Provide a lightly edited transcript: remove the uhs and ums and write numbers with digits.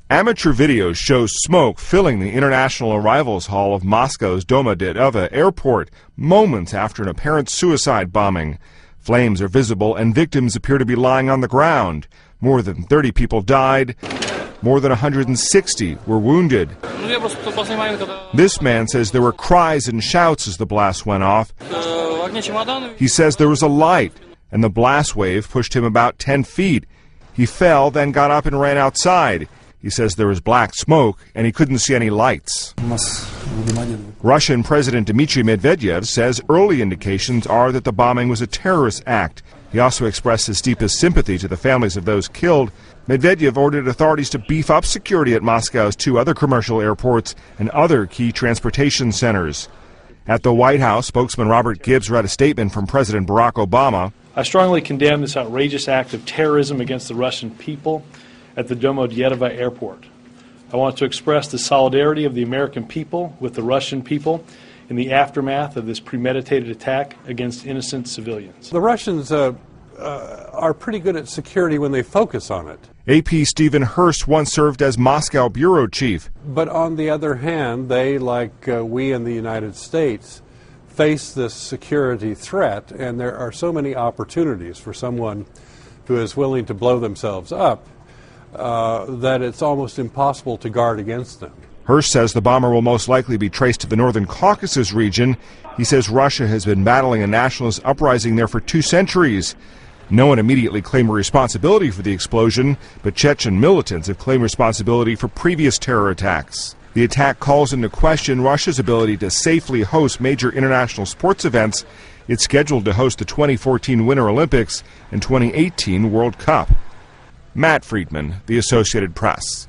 Amateur videos show smoke filling the international arrivals hall of Moscow's Domodedovo airport moments after an apparent suicide bombing. Flames are visible and victims appear to be lying on the ground. More than 30 people died. More than 160 were wounded. This man says there were cries and shouts as the blast went off. He says there was a light, and the blast wave pushed him about 10 feet. He fell, then got up and ran outside. He says there was black smoke, and he couldn't see any lights. Russian President Dmitry Medvedev says early indications are that the bombing was a terrorist act. He also expressed his deepest sympathy to the families of those killed. Medvedev ordered authorities to beef up security at Moscow's 2 other commercial airports and other key transportation centers. At the White House, spokesman Robert Gibbs read a statement from President Barack Obama. I strongly condemn this outrageous act of terrorism against the Russian people at the Domodedovo airport. I want to express the solidarity of the American people with the Russian people in the aftermath of this premeditated attack against innocent civilians. The Russians are pretty good at security when they focus on it. AP Stephen Hurst once served as Moscow bureau chief. But on the other hand, they, like we in the United States, face this security threat, and there are so many opportunities for someone who is willing to blow themselves up that it's almost impossible to guard against them. Hurst says the bomber will most likely be traced to the Northern Caucasus region. He says Russia has been battling a nationalist uprising there for 2 centuries. No one immediately claimed responsibility for the explosion, but Chechen militants have claimed responsibility for previous terror attacks. The attack calls into question Russia's ability to safely host major international sports events. It's scheduled to host the 2014 Winter Olympics and 2018 World Cup. Matt Friedman, The Associated Press.